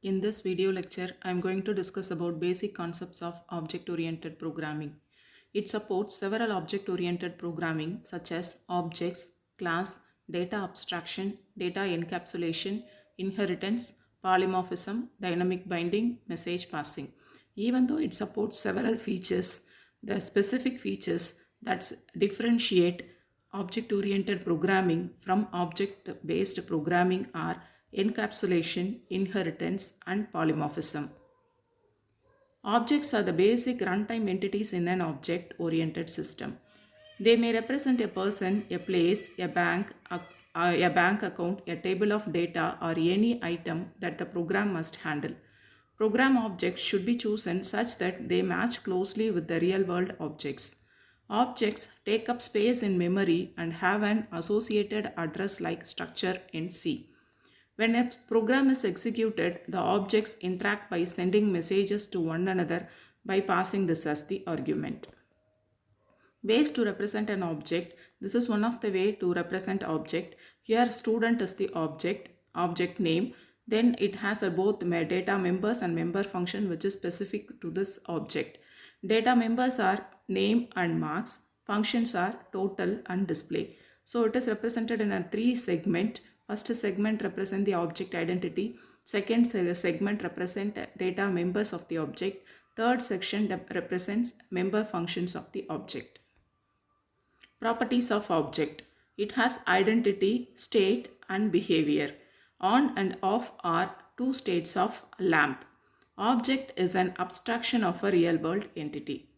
In this video lecture, I am going to discuss about basic concepts of object-oriented programming. It supports several object-oriented programming such as objects, class, data abstraction, data encapsulation, inheritance, polymorphism, dynamic binding, message passing. Even though it supports several features, the specific features that differentiate object-oriented programming from object-based programming are encapsulation, inheritance, and polymorphism. Objects are the basic runtime entities in an object-oriented system. They may represent a person, a place, a bank account, a table of data, or any item that the program must handle. Program objects should be chosen such that they match closely with the real-world objects. Objects take up space in memory and have an associated address-like structure in C. When a program is executed, the objects interact by sending messages to one another by passing this as the argument. Ways to represent an object. This is one of the way to represent object. Here student is the object name. Then it has both data members and member function which is specific to this object. Data members are name and marks. Functions are total and display. So it is represented in a three segment. First segment represent the object identity. Second segment represent data members of the object. Third section represents member functions of the object. Properties of object. It has identity, state and behavior. On and off are two states of lamp. Object is an abstraction of a real world entity.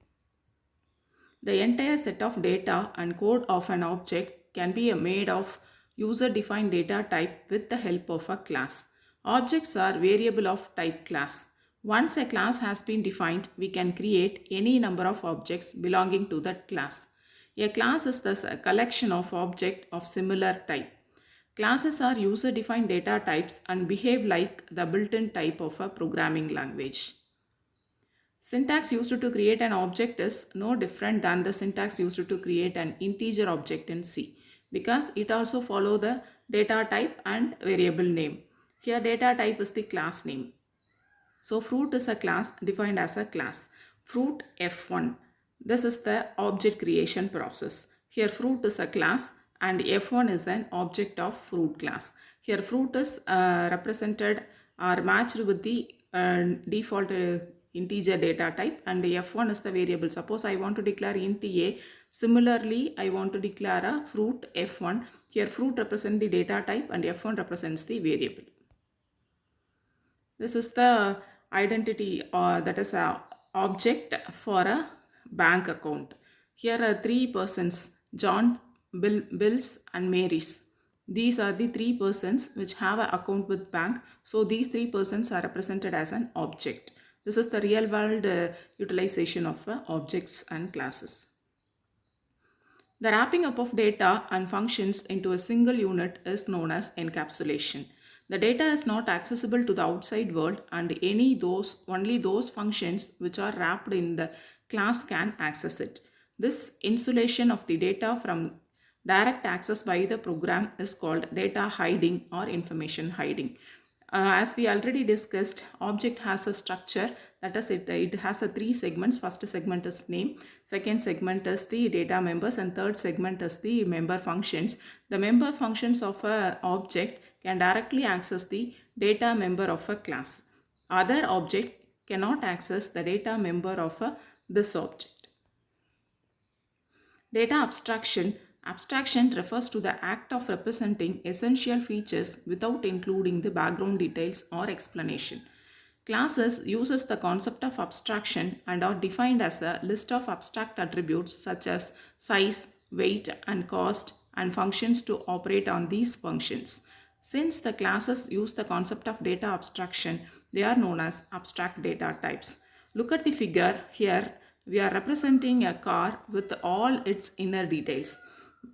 The entire set of data and code of an object can be made of user-defined data type with the help of a class. Objects are variable of type class. Once a class has been defined, we can create any number of objects belonging to that class. A class is thus a collection of objects of similar type. Classes are user-defined data types and behave like the built-in type of a programming language. Syntax used to create an object is no different than the syntax used to create an integer object in C because it also follows the data type and variable name. Here data type is the class name. So fruit is a class defined as a class. Fruit F1. This is the object creation process. Here fruit is a class and F1 is an object of fruit class. Here fruit is represented or matched with the default integer data type and F1 is the variable. Suppose I want to declare int A. Similarly, I want to declare a fruit F1. Here fruit represents the data type and F1 represents the variable. This is the identity that is a object for a bank account. Here are three persons, John, Bills and Mary's. These are the three persons which have an account with bank. So these three persons are represented as an object. This is the real world utilization of objects and classes. The wrapping up of data and functions into a single unit is known as encapsulation. The data is not accessible to the outside world and only those functions which are wrapped in the class can access it. This insulation of the data from direct access by the program is called data hiding or information hiding. As we already discussed, object has a structure, that is it has a three segments. First segment is name, second segment is the data members and third segment is the member functions. The member functions of a object can directly access the data member of a class. Other object cannot access the data member of this object. Data abstraction. Abstraction refers to the act of representing essential features without including the background details or explanation. Classes uses the concept of abstraction and are defined as a list of abstract attributes such as size, weight and cost and functions to operate on these functions. Since the classes use the concept of data abstraction, they are known as abstract data types. Look at the figure here. We are representing a car with all its inner details.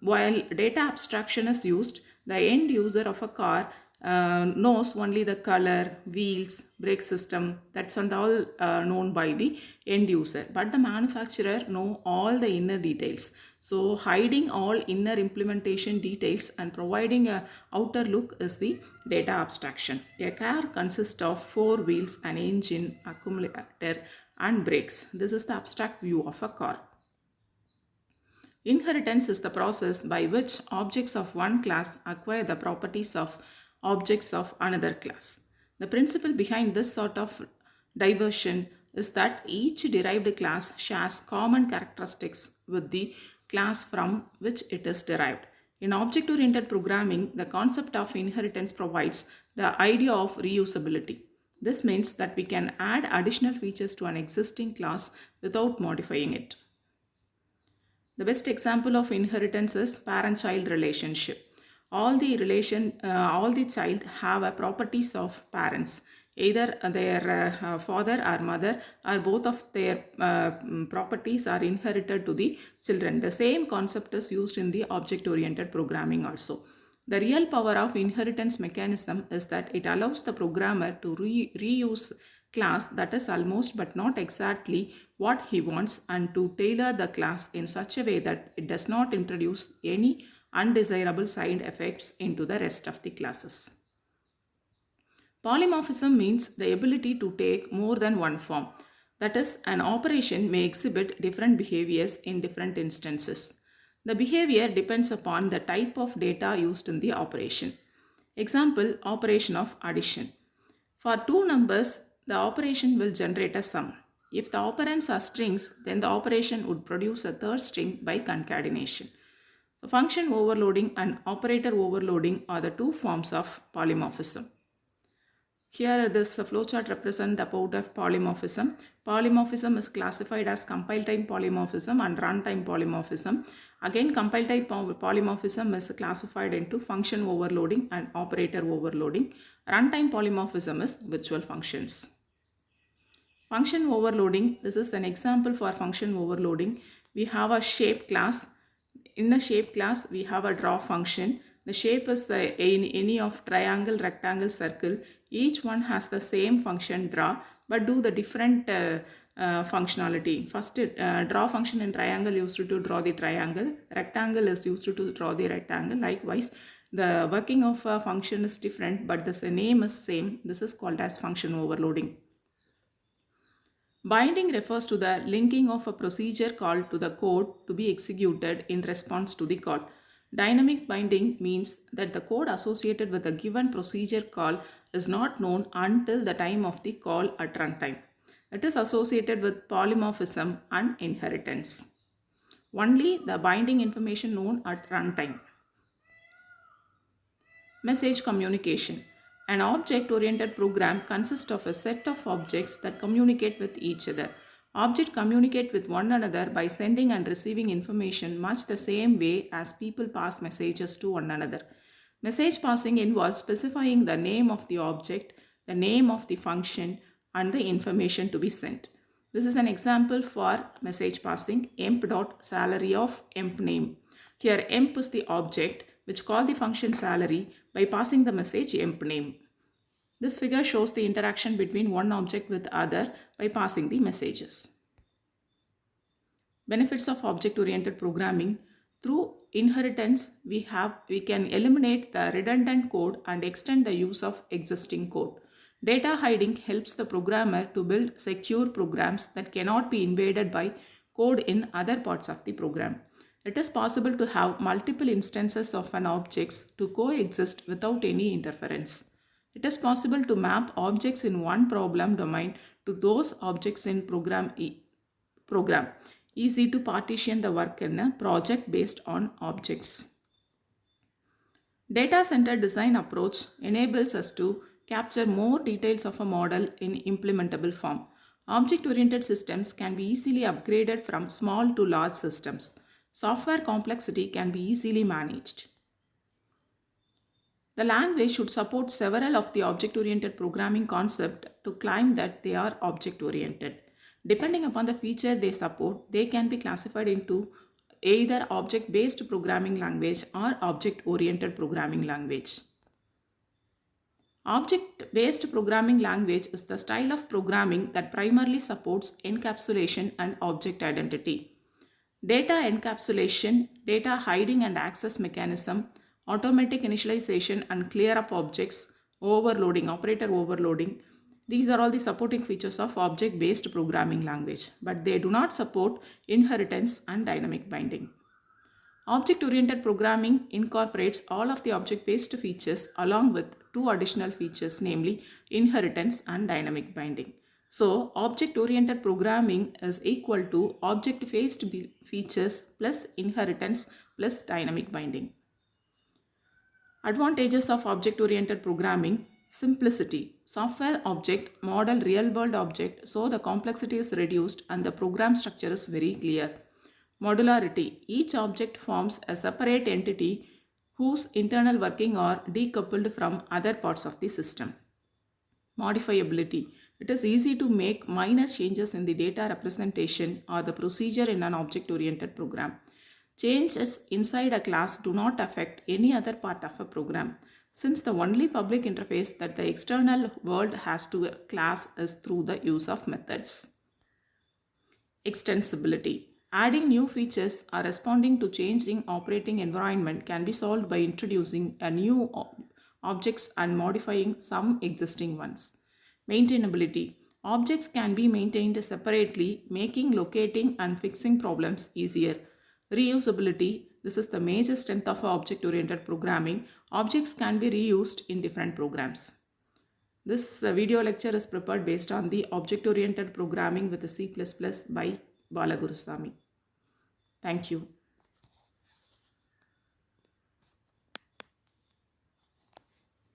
While data abstraction is used, the end user of a car knows only the color, wheels, brake system, that's and all known by the end user. But the manufacturer know all the inner details. So hiding all inner implementation details and providing a outer look is the data abstraction. A car consists of four wheels, an engine, accumulator, and brakes. This is the abstract view of a car. Inheritance is the process by which objects of one class acquire the properties of objects of another class. The principle behind this sort of diversion is that each derived class shares common characteristics with the class from which it is derived. In object-oriented programming, the concept of inheritance provides the idea of reusability. This means that we can add additional features to an existing class without modifying it. The best example of inheritance is parent-child relationship. All the child have a properties of parents. Either their father or mother or both of their properties are inherited to the children. The same concept is used in the object-oriented programming also. The real power of inheritance mechanism is that it allows the programmer to reuse class that is almost but not exactly what he wants and to tailor the class in such a way that it does not introduce any undesirable side effects into the rest of the classes. Polymorphism means the ability to take more than one form. That is, an operation may exhibit different behaviors in different instances. The behavior depends upon the type of data used in the operation. Example, operation of addition. For two numbers, the operation will generate a sum. If the operands are strings, then the operation would produce a third string by concatenation. So function overloading and operator overloading are the two forms of polymorphism. Here this flowchart represents about of polymorphism. Polymorphism is classified as compile time polymorphism and runtime polymorphism. Again, compile type polymorphism is classified into function overloading and operator overloading. Runtime polymorphism is virtual functions. Function overloading, this is an example for function overloading. We have a shape class. In the shape class, we have a draw function. The shape is any of triangle, rectangle, circle. Each one has the same function draw but do the different functionality. First, draw function in triangle used to draw the triangle. Rectangle is used to draw the rectangle. Likewise, the working of a function is different but the name is same. This is called as function overloading. Binding refers to the linking of a procedure call to the code to be executed in response to the call. Dynamic binding means that the code associated with a given procedure call is not known until the time of the call at runtime. It is associated with polymorphism and inheritance. Only the binding information known at runtime. Message communication. An object-oriented program consists of a set of objects that communicate with each other. Objects communicate with one another by sending and receiving information much the same way as people pass messages to one another. Message passing involves specifying the name of the object, the name of the function, and the information to be sent. This is an example for message passing, emp.salary of emp name. Here emp is the object which call the function salary by passing the message emp name. This figure shows the interaction between one object with other by passing the messages. Benefits of object-oriented programming. Through inheritance, we can eliminate the redundant code and extend the use of existing code. Data hiding helps the programmer to build secure programs that cannot be invaded by code in other parts of the program. It is possible to have multiple instances of an object to coexist without any interference. It is possible to map objects in one problem domain to those objects in program. Easy to partition the work in a project based on objects. Data-centered design approach enables us to capture more details of a model in implementable form. Object-oriented systems can be easily upgraded from small to large systems. Software complexity can be easily managed. The language should support several of the object-oriented programming concepts to claim that they are object-oriented. Depending upon the feature they support, they can be classified into either object-based programming language or object-oriented programming language. Object-based programming language is the style of programming that primarily supports encapsulation and object identity. Data encapsulation, data hiding and access mechanism, automatic initialization and clear up objects, overloading, operator overloading. These are all the supporting features of object-based programming language, but they do not support inheritance and dynamic binding. Object-oriented programming incorporates all of the object-based features along with two additional features, namely inheritance and dynamic binding. So, object-oriented programming is equal to object-based features plus inheritance plus dynamic binding. Advantages of object-oriented programming: simplicity. Software object model real-world object, so the complexity is reduced and the program structure is very clear. Modularity. Each object forms a separate entity whose internal working are decoupled from other parts of the system. Modifiability. It is easy to make minor changes in the data representation or the procedure in an object-oriented program. Changes inside a class do not affect any other part of a program, since the only public interface that the external world has to a class is through the use of methods. Extensibility. Adding new features or responding to changing operating environment can be solved by introducing a new objects and modifying some existing ones. Maintainability. Objects can be maintained separately, making locating and fixing problems easier. Reusability. This is the major strength of object-oriented programming. Objects can be reused in different programs. This video lecture is prepared based on the object-oriented programming with the C++ by Bala Gurusamy. Thank you.